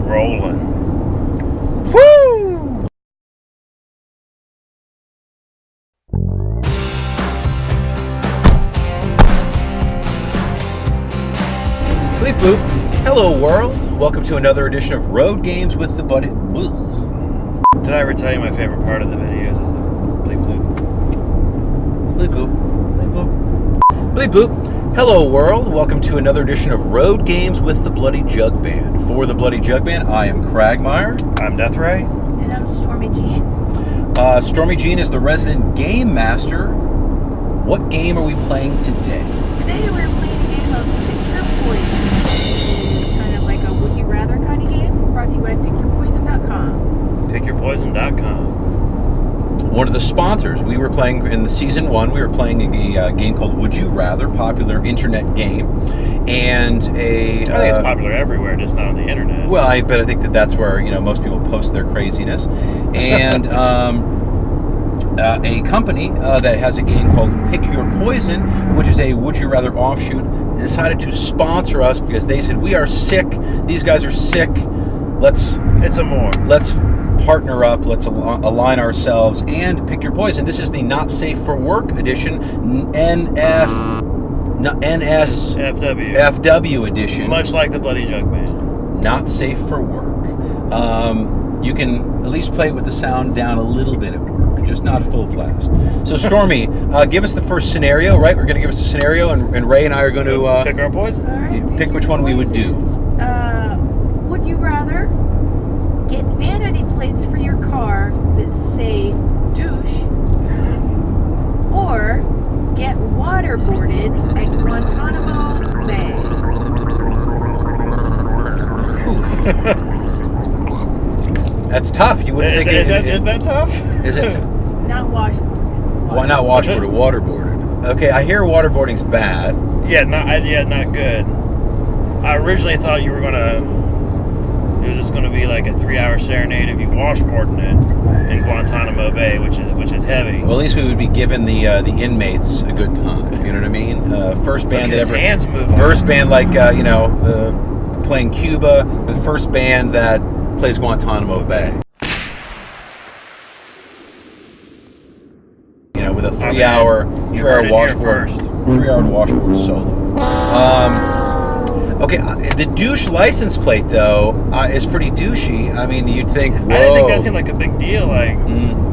rolling. Woo! Bleep bloop. Hello world. Welcome to another edition of Road Games with the Buddy. Did I ever tell you my favorite part of the videos is the bleep bloop? Bleep bloop. Bleep bloop. Bleep bloop. Hello world. Welcome to another edition of Road Games with the Bloody Jug Band. For the Bloody Jug Band, I am Cragmire. I'm Deathray. And I'm Stormy Jean. Stormy Jean is the resident game master. What game are we playing today? Today we're playing a game of Pick Your Poison. It's kind of like a Would You Rather kind of game, brought to you by PickYourPoison.com. PickYourPoison.com. One of the sponsors. We were playing in the season 1. We were playing a game called Would You Rather, popular internet game, and I think it's popular everywhere, just not on the internet. Well, I think that's where most people post their craziness, and a company that has a game called Pick Your Poison, which is a Would You Rather offshoot, decided to sponsor us because they said we are sick. These guys are sick. Let's partner up. Let's align ourselves and pick your poison. This is the Not Safe for Work edition, NSFW edition. Much like the Bloody Jug Band. Not safe for work. You can at least play it with the sound down a little bit at work, just not a full blast. So Stormy, give us the first scenario, right? We're going to give us a scenario, and Ray and I are going to pick our poison. All right, pick which one we would do. Would you rather get vanity plates for your car that say douche, or get waterboarded at Guantanamo Bay? That's tough. You wouldn't think is that tough? Is it? Not washboarded. Why not washboarded? Waterboarded. Okay, I hear waterboarding's bad. Yeah, not good. I originally thought it was just gonna be like a 3-hour serenade of you washboarding it in Guantanamo Bay, which is heavy. Well, at least we would be giving the inmates a good time. You know what I mean? First band that ever. Hands move on. First band like playing Cuba. The first band that plays Guantanamo Bay. With a 3-hour washboard solo. Okay, the douche license plate though is pretty douchey. I mean, you'd think, whoa. I didn't think that seemed like a big deal. Like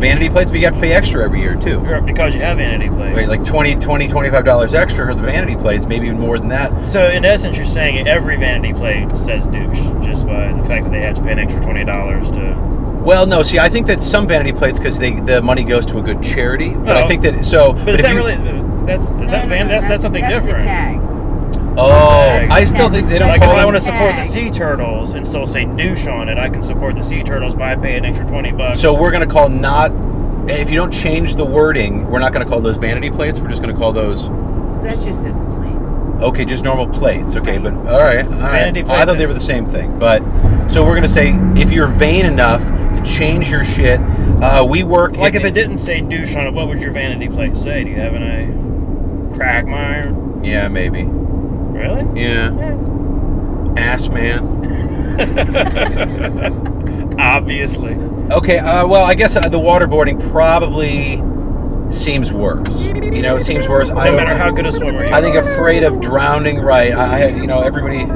vanity plates, but you have to pay extra every year too. Because you have vanity plates. It's like $25 extra for the vanity plates, maybe even more than that. So in essence, you're saying every vanity plate says douche, just by the fact that they have to pay an extra $20 to. Well, no. See, I think that some vanity plates, because the money goes to a good charity. But I think that so. But is that really? That's something different. The tag. Oh, I still think they don't. Like call if I them, want to support the sea turtles and still say douche on it, I can support the sea turtles by paying an extra $20. So we're going to call not. If you don't change the wording, we're not going to call those vanity plates. We're just going to call those. That's just a plate. Okay, just normal plates. Okay, but all right. Vanity plates. I thought they were the same thing, but so we're going to say if you're vain enough to change your shit, we work. Like if it didn't say douche on it, what would your vanity plate say? Do you have any Cragmire? Yeah, maybe. Really? Yeah. Ass man. Obviously. Okay. Well, I guess the waterboarding probably seems worse. It seems worse. No matter how good a swimmer you are. I think afraid of drowning. Right. Everybody.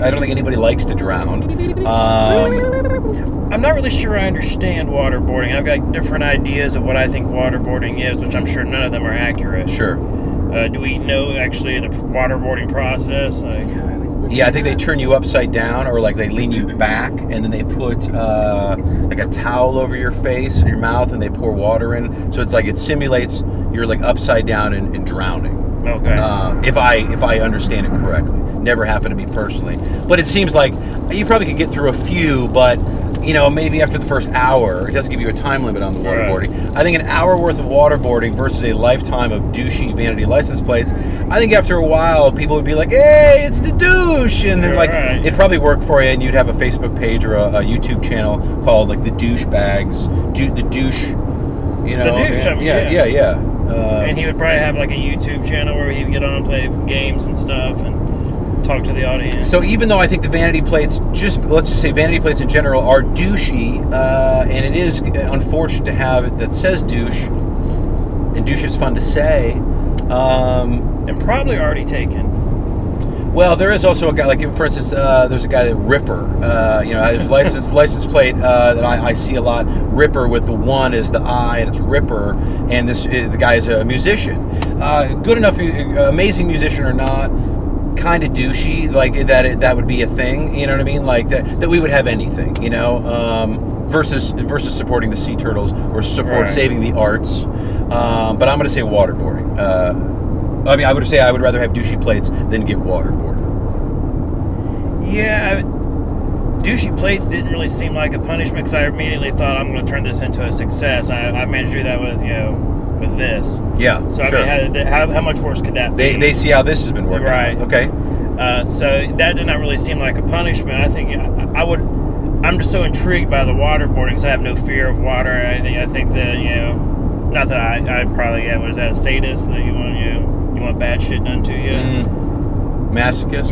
I don't think anybody likes to drown. I'm not really sure I understand waterboarding. I've got different ideas of what I think waterboarding is, which I'm sure none of them are accurate. Sure. Do we know actually the waterboarding process? Yeah, I think they turn you upside down, or like they lean you back, and then they put like a towel over your face and your mouth, and they pour water in. So it's like it simulates you're like upside down and drowning. Okay. If I understand it correctly. Never happened to me personally, but it seems like you probably could get through a few, but maybe after the first hour, it doesn't give you a time limit on the waterboarding. Right. I think an hour worth of waterboarding versus a lifetime of douchey vanity license plates, I think after a while, people would be like, hey, it's the douche! And then it'd probably work for you, and you'd have a Facebook page or a YouTube channel called like the douche bags, the douche, The douche, yeah. And he would probably have like a YouTube channel where he would get on and play games and stuff. And talk to the audience. So even though I think the vanity plates, let's just say vanity plates in general, are douchey, and it is unfortunate to have it that says douche, and douche is fun to say. And probably already taken. Well, there is also a guy, like, for instance, there's a guy that Ripper, there's license plate that I see a lot. Ripper with the 1 is the I, and it's Ripper, and the guy is a musician. Good enough, amazing musician or not, kind of douchey, like that would be a thing, you know what I mean? Like that we would have anything, versus supporting the sea turtles or saving the arts. But I'm going to say waterboarding. I would say I would rather have douchey plates than get waterboarded. Yeah, douchey plates didn't really seem like a punishment because I immediately thought I'm going to turn this into a success. I managed to do that with this. Yeah, so sure. I mean, how much worse could that be? They see how this has been working. Right. Out. Okay. So that did not really seem like a punishment. I think I'm just so intrigued by the waterboarding because I have no fear of water. I think that not that I probably was that a sadist that you want bad shit done to you. Masochist.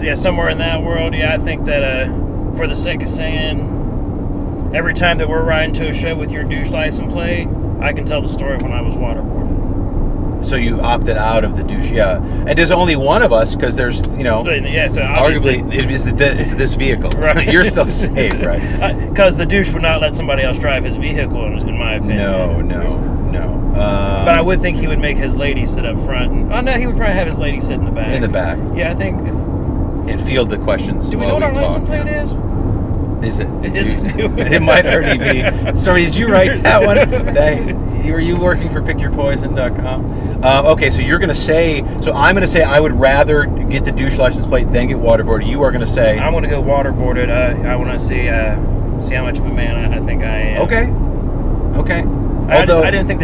Yeah, somewhere in that world. Yeah, I think that for the sake of saying, every time that we're riding to a show with your douche license plate, I can tell the story of when I was waterboarded. So you opted out of the douche, yeah. And there's only one of us because there's, Yeah, so arguably it's this vehicle. Right. You're still safe, right? Because the douche would not let somebody else drive his vehicle, in my opinion. No. But I would think he would make his lady sit up front. He would probably have his lady sit in the back. In the back. Yeah, I think. And field the questions. Do we know what our license plate is? Is it? It might already be. Stormy, did you write that one? Were you working for pickyourpoison.com? Okay, so you're going to say, I'm going to say I would rather get the douche license plate than get waterboarded. You are going to say. I'm going to go waterboarded. I want to see how much of a man I think I am. Okay. I didn't think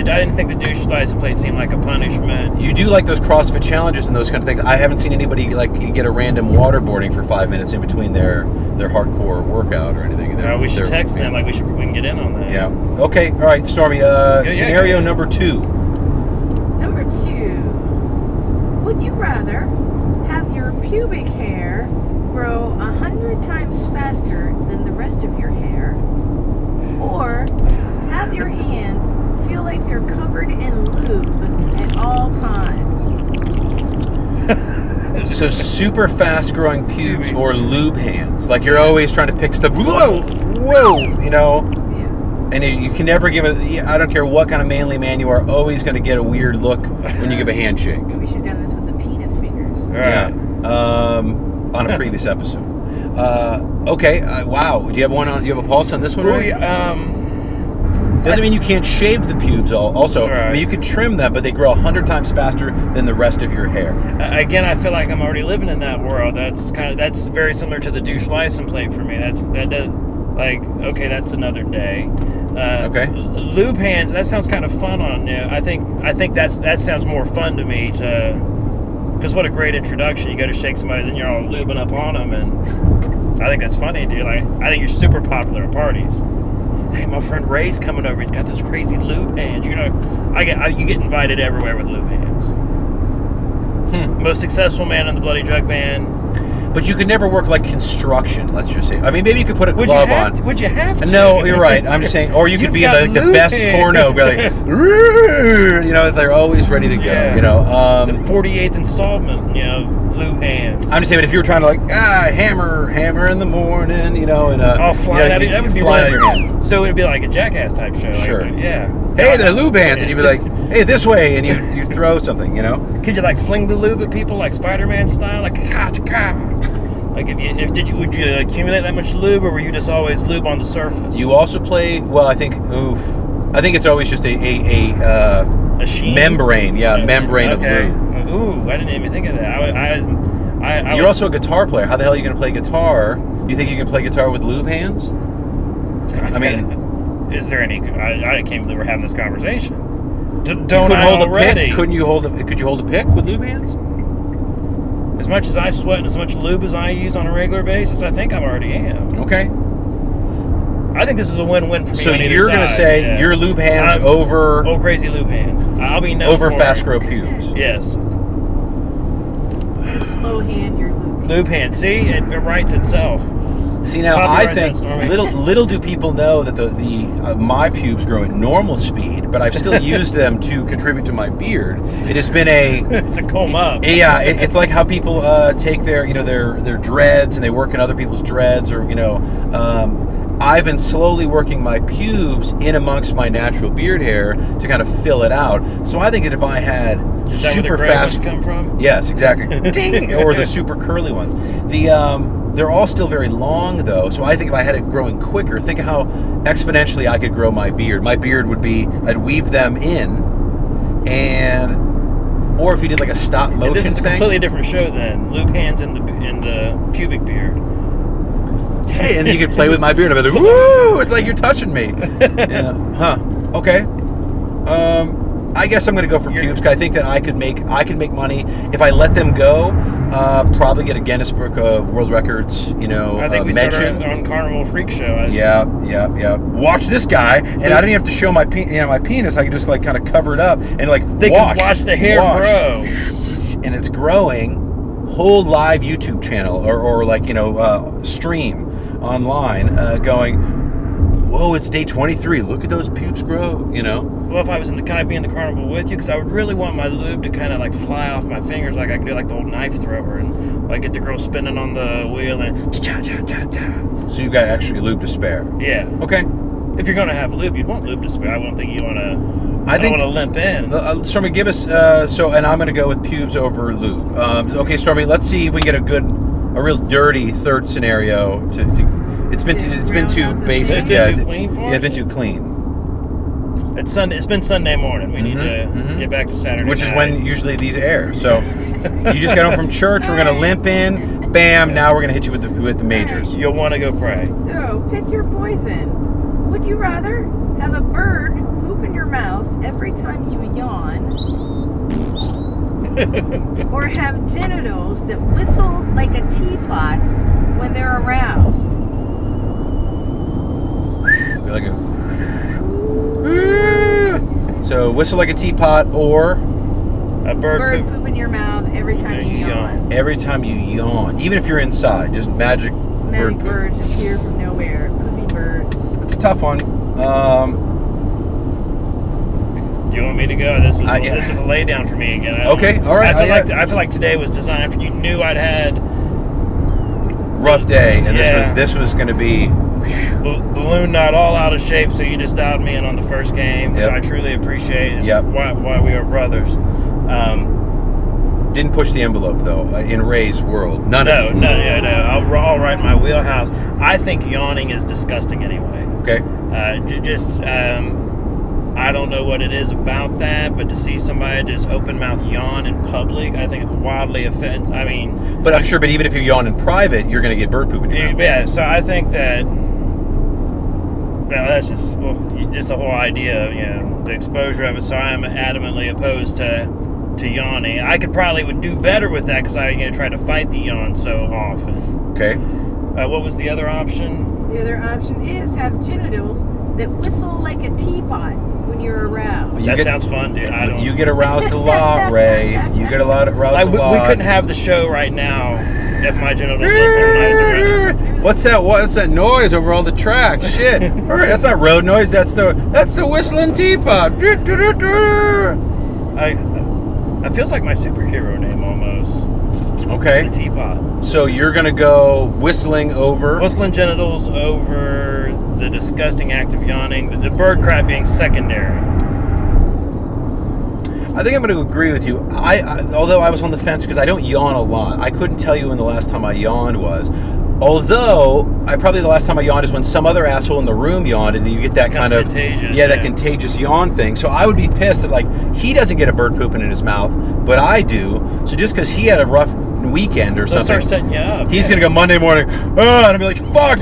the douche license plate seemed like a punishment. You do like those CrossFit challenges and those kind of things. I haven't seen anybody get a random waterboarding for 5 minutes in between their hardcore workout or anything. We should text them. Like we can get in on that. Yeah. Okay. All right, Stormy. Scenario number 2. Number 2. Would you rather have your pubic hair grow 100 times faster than the rest of your hair, or have your hands feel like they're covered in lube at all times? So super fast growing pubes or lube hands. Like you're always trying to pick stuff. Whoa, Yeah. And you can never give I don't care what kind of manly man you are, always going to get a weird look when you give a handshake. We should have done this with the penis fingers. Right. Yeah. On a previous episode. Okay. Wow. Do you have you have a pulse on this one? Right? Doesn't mean you can't shave the pubes. Also, right. I mean, you could trim them, but they grow 100 times faster than the rest of your hair. Again, I feel like I'm already living in that world. That's very similar to the douche license plate for me. That's another day. Okay. Lube hands. That sounds kind of fun on you. I think that sounds more fun to me because what a great introduction. You go to shake somebody, then you're all lubing up on them, and I think that's funny, dude. I think you're super popular at parties. Hey, my friend Ray's coming over. He's got those crazy lube hands. You get invited everywhere with lube hands. Most successful man in the Bloody Jug Band. But you could never work like construction, let's just say. I mean, maybe you could put a glove on. Would you have to? No, you're right. I'm just saying. Or you could be the best porno. Like, they're always ready to go. Yeah. The 48th installment, lube hands. I'm just saying, but if you were trying to hammer in the morning, all flying out of that would be flying out of your hand. So it'd be like a Jackass type show. Sure. Yeah. Hey, they're lube hands, and you'd be like, hey, this way, and you throw something, Could you fling the lube at people like Spider-Man style, like ka-cha-ka? Like would you accumulate that much lube, or were you just always lube on the surface? You also play. Well, I think it's always just a sheen? Membrane. Yeah, membrane of lube. Ooh, I didn't even think of that. You're also a guitar player. How the hell are you going to play guitar? You think you can play guitar with lube hands? I mean, is there any? I can't believe we're having this conversation. Don't I hold already? Pick? Could you hold a pick with lube hands? As much as I sweat and as much lube as I use on a regular basis, I think I already am. Okay. I think this is a win-win for me. So you're going to say your lube hands over... Oh, crazy lube hands. I'll be known over fast grow pubes. Yes. slow hand your lube. Lube hand. See, it writes itself. See, now Copyright I think that, Stormy. little do people know that my pubes grow at normal speed, but I've still used them to contribute to my beard. It has been It's a comb up. Yeah, it's like how people take their their dreads and they work in other people's dreads, or I've been slowly working my pubes in amongst my natural beard hair to kind of fill it out. So I think that if I had Is that super where the gray fast, ones come from? yes, exactly, ding, or the super curly ones. They're all still very long though, so I think if I had it growing quicker, think of how exponentially I could grow my beard. My beard would be, I'd weave them in, or if you did like a stop motion And this is a thing. completely different show then. Lube hands in the pubic beard. Hey, and you could play with my beard. I'd be like, woo! It's like you're touching me. Yeah. Huh. Okay. I guess I'm going to go for pubes, because I think that I could make money if I let them go. Probably get a Guinness Book of World Records. I think we started on Carnival Freak Show. Yeah. Watch this guy, and I didn't have to show my penis. I could just like kind of cover it up and like They could watch the hair grow, and it's growing. Whole live YouTube channel or like stream online, going, whoa, it's day 23. Look at those pubes grow. Well, if I was can I be in the carnival with you? Because I would really want my lube to kind of like fly off my fingers, like I can do like the old knife thrower, and like get the girl spinning on the wheel and cha cha cha cha. So you've got extra lube to spare. Yeah. Okay. If you're gonna have lube, you'd want lube to spare. I don't think you want to. I think want to limp in. Stormy, give us and I'm going to go with pubes over lube. Okay, Stormy, let's see if we get a real dirty third scenario. It's been too basic. It's been too clean for us? Yeah, it's been too clean. It's been Sunday morning. We need to get back to Saturday Which is night. when usually these air. So you just got home from church. We're going to limp in. Bam! Now we're going to hit you with the majors. You'll want to go pray. So, pick your poison. Would you rather have a bird poop in your mouth every time you yawn, or have genitals that whistle like a teapot when they're aroused? So whistle like a teapot, or A bird poop in your mouth every time you yawn. every time you yawn, even if you're inside, just magic bird poop. Birds appear from nowhere. Could be birds. It's a tough one. Do you want me to go? This was a lay down for me again. Okay, all right. I feel like today was designed for you. Knew I'd had rough day, and this was going to be balloon knot all out of shape. So you just dialed me in on the first game, which Yep. I truly appreciate. And Yep. Why we are brothers. Didn't push the envelope though in Ray's world. None of these. No. All right in my wheelhouse. I think yawning is disgusting anyway. Okay. I don't know what it is about that, but to see somebody just open mouth yawn in public, I think it's wildly offensive. I mean, But I'm sure. But even if you yawn in private, you're going to get bird poop in your mouth. yeah. So I think that. Well, that's just the whole idea of the exposure of it. So I am adamantly opposed to yawning. I would do better with that because I try to fight the yawn so often. Okay. What was the other option? The other option is have genitals that whistle like a teapot when you're aroused. That sounds fun, dude. You get aroused a lot, Ray. You get aroused a lot. We couldn't have the show right now if my genitals whistle. What's that noise over all the tracks? Shit. That's not road noise. That's the whistling teapot. It feels like my superhero name almost. Okay. The teapot. So you're gonna go whistling genitals over the disgusting act of yawning. The bird crap being secondary. I think I'm going to agree with you. Although I was on the fence because I don't yawn a lot. I couldn't tell you when the last time I yawned was. Although, probably the last time I yawned is when some other asshole in the room yawned, and you get that kind of that contagious yawn thing. So I would be pissed that he doesn't get a bird pooping in his mouth, but I do. So just because he had a rough weekend or something, start setting you up. He's gonna go Monday morning, and I'll be like, "Fuck,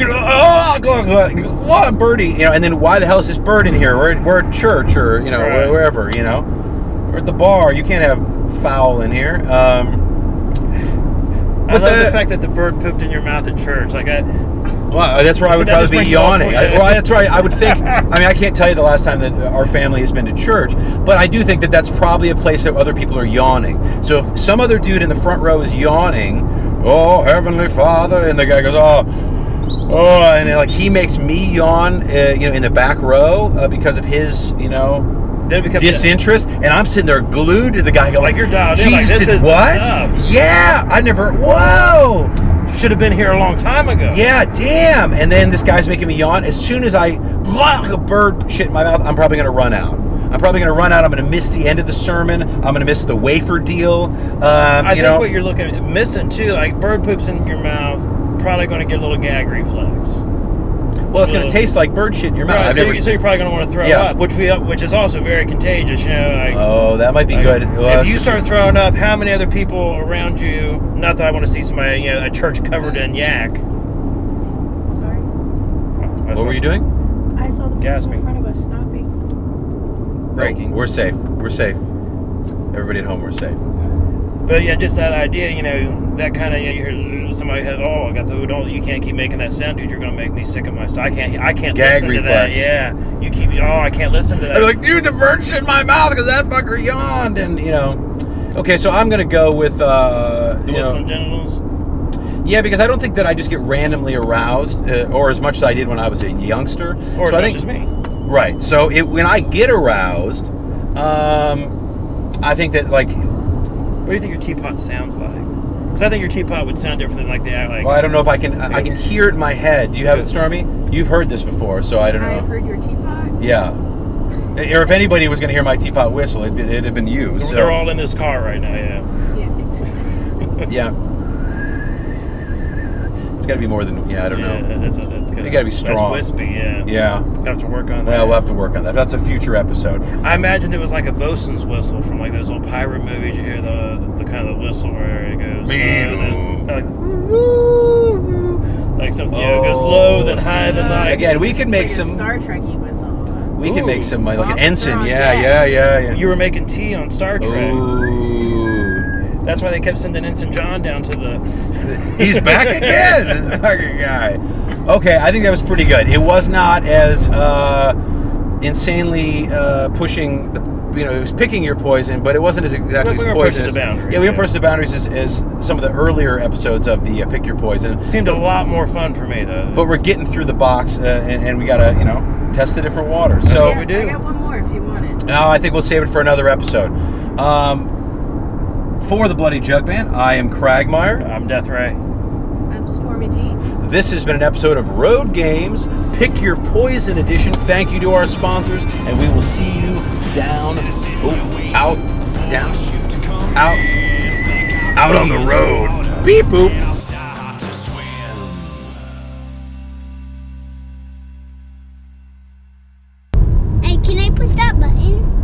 birdie," and then why the hell is this bird in here? We're at church or Right. wherever, we're at the bar. You can't have foul in here. I love the fact that the bird pooped in your mouth at church. Well, that's where I would That probably just be brings it all yawning. for you. Well, that's right. I would think. I mean, I can't tell you the last time that our family has been to church, but I do think that that's probably a place that other people are yawning. So if some other dude in the front row is yawning, oh, Heavenly Father, and the guy goes, oh, and then, like he makes me yawn, in the back row because of his, Then it becomes disinterest, and I'm sitting there glued to the guy going, Like you're dialed in, like, Jesus this did is the what? stuff. Yeah, I never, whoa! should have been here a long time ago. Yeah, damn. And then this guy's making me yawn. As soon as I like a bird shit in my mouth, I'm probably going to run out. I'm going to miss the end of the sermon. I'm going to miss the wafer deal. I think what you're looking at missing too, like bird poops in your mouth, probably going to get a little gag reflex. Well, it's going to taste like bird shit in your mouth. Right, so you're probably going to want to throw up, which is also very contagious. Oh, that might be good. Well, if you start throwing up, how many other people around you? Not that I want to see somebody, a church covered in yak. Sorry. What were you doing? I saw the person Gasping. in front of us stopping. Breaking. We're safe. We're safe. Everybody at home, we're safe. But yeah, just that idea, that kind of, you hear somebody has, I got the don't, you can't keep making that sound, dude. You're gonna make me sick of myself. I can't Gag listen reflex. to that. Yeah, you keep, I can't listen to that. I'm like, dude, the bird shit in my mouth because that fucker yawned, and Okay, so I'm gonna go with the whistling genitals. Yeah, because I don't think that I just get randomly aroused, or as much as I did when I was a youngster. Or so as I much as me. Right. So when I get aroused, I think that like. What do you think your teapot sounds like? Because I think your teapot would sound different than like the like. Well, I don't know if I can. I can hear it in my head. Do you have it, Stormy? You've heard this before, so I don't know. I heard your teapot. Yeah. Or if anybody was going to hear my teapot whistle, it'd have been you. So. They're all in this car right now. Yeah. Yeah. It's got to be more than. Yeah, I don't know. It's You got to be strong. That's wispy. Yeah. Yeah. Have to work on that. Well, we'll have to work on that. That's a future episode. I imagined it was like a bosun's whistle from like those old pirate movies. You hear the kind of the whistle where it goes like something. It goes low, then high, then high. Again, we could make like some. a Star Trek-y whistle. We can make some like an Officer ensign. on Yeah, deck. yeah. You were making tea on Star Trek. Ooh. That's why they kept sending Ensign John down to the. He's back again. This fucking guy. Okay, I think that was pretty good. It was not as insanely pushing the. It was picking your poison, but it wasn't as exactly We as weren't poison. pushing the boundaries, Yeah, we weren't pushing the boundaries as some of the earlier episodes of the Pick Your Poison. Seemed a lot more fun for me though. But we're getting through the box, and we gotta, test the different waters. So what we do. I got one more if you want it. no, I think we'll save it for another episode. For the Bloody Jug Band, I am Cragmire. I'm Death Ray. I'm Stormy G. This has been an episode of Road Games, Pick Your Poison Edition. Thank you to our sponsors, and we will see you out on the road. Beep boop. Hey, can I push that button?